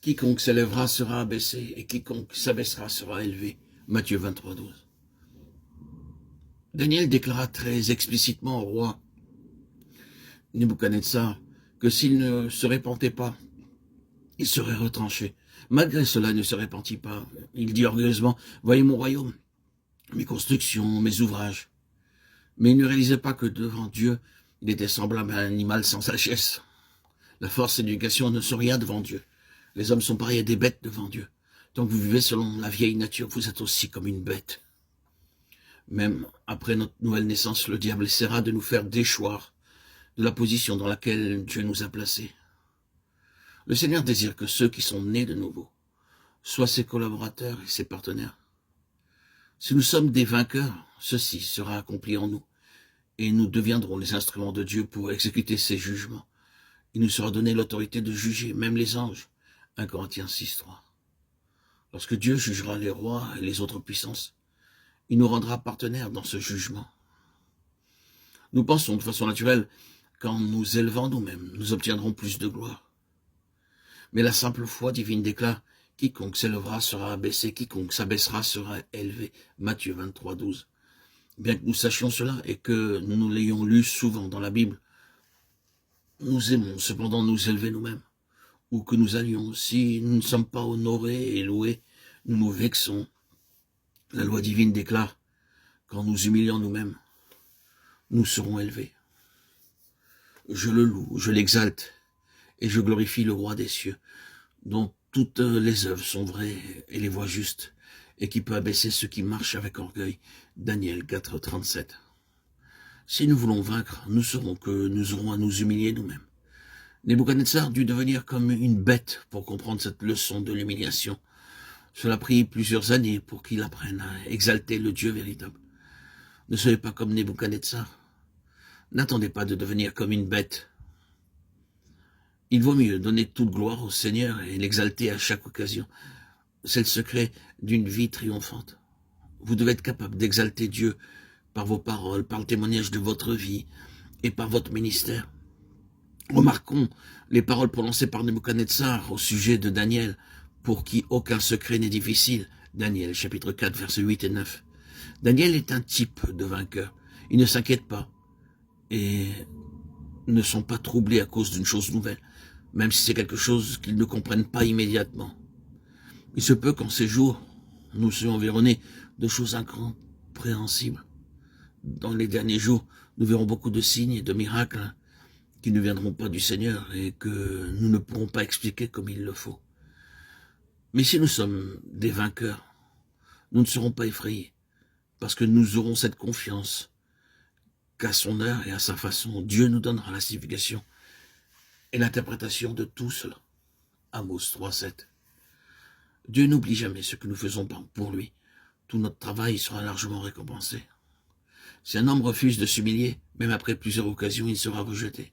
Quiconque s'élèvera sera abaissé, et quiconque s'abaissera sera élevé. Matthieu 23, 12. Daniel déclara très explicitement au roi Nebuchadnezzar que s'il ne se repentait pas, il serait retranché. Malgré cela, il ne se repentit pas. Il dit orgueilleusement, « Voyez mon royaume, mes constructions, mes ouvrages. » Mais il ne réalisait pas que devant Dieu, il était semblable à un animal sans sagesse. La force et l'éducation ne sont rien devant Dieu. Les hommes sont pareils à des bêtes devant Dieu. Tant que vous vivez selon la vieille nature, vous êtes aussi comme une bête. Même après notre nouvelle naissance, le diable essaiera de nous faire déchoir de la position dans laquelle Dieu nous a placés. Le Seigneur désire que ceux qui sont nés de nouveau soient ses collaborateurs et ses partenaires. Si nous sommes des vainqueurs, ceci sera accompli en nous, et nous deviendrons les instruments de Dieu pour exécuter ses jugements. Il nous sera donné l'autorité de juger, même les anges. 1 Corinthiens 6, 3. Lorsque Dieu jugera les rois et les autres puissances, il nous rendra partenaires dans ce jugement. Nous pensons de façon naturelle qu'en nous élevant nous-mêmes, nous obtiendrons plus de gloire. Mais la simple foi divine déclare « Quiconque s'élèvera sera abaissé, quiconque s'abaissera sera élevé » Matthieu 23, 12. Bien que nous sachions cela et que nous l'ayons lu souvent dans la Bible, nous aimons cependant nous élever nous-mêmes. Où que nous allions, si nous ne sommes pas honorés et loués, nous nous vexons. La loi divine déclare « Quand nous humilions nous-mêmes, nous serons élevés. » Je le loue, je l'exalte, et je glorifie le roi des cieux, dont toutes les œuvres sont vraies et les voies justes, et qui peut abaisser ceux qui marchent avec orgueil. Daniel 4, 37. Si nous voulons vaincre, nous saurons que nous aurons à nous humilier nous-mêmes. Nebuchadnezzar dut devenir comme une bête pour comprendre cette leçon de l'humiliation. Cela a pris plusieurs années pour qu'il apprenne à exalter le Dieu véritable. Ne soyez pas comme Nebuchadnezzar. N'attendez pas de devenir comme une bête. Il vaut mieux donner toute gloire au Seigneur et l'exalter à chaque occasion. C'est le secret d'une vie triomphante. Vous devez être capable d'exalter Dieu par vos paroles, par le témoignage de votre vie et par votre ministère. Remarquons les paroles prononcées par Nebuchadnezzar au sujet de Daniel, pour qui aucun secret n'est difficile. Daniel, chapitre 4, versets 8 et 9. Daniel est un type de vainqueur. Il ne s'inquiète pas et ne sont pas troublés à cause d'une chose nouvelle, même si c'est quelque chose qu'ils ne comprennent pas immédiatement. Il se peut qu'en ces jours, nous soyons environnés de choses incompréhensibles. Dans les derniers jours, nous verrons beaucoup de signes et de miracles qui ne viendront pas du Seigneur et que nous ne pourrons pas expliquer comme il le faut. Mais si nous sommes des vainqueurs, nous ne serons pas effrayés, parce que nous aurons cette confiance qu'à son heure et à sa façon, Dieu nous donnera la signification et l'interprétation de tout cela. Amos 3, 7. Dieu n'oublie jamais ce que nous faisons pour lui. Tout notre travail sera largement récompensé. Si un homme refuse de s'humilier, même après plusieurs occasions, il sera rejeté.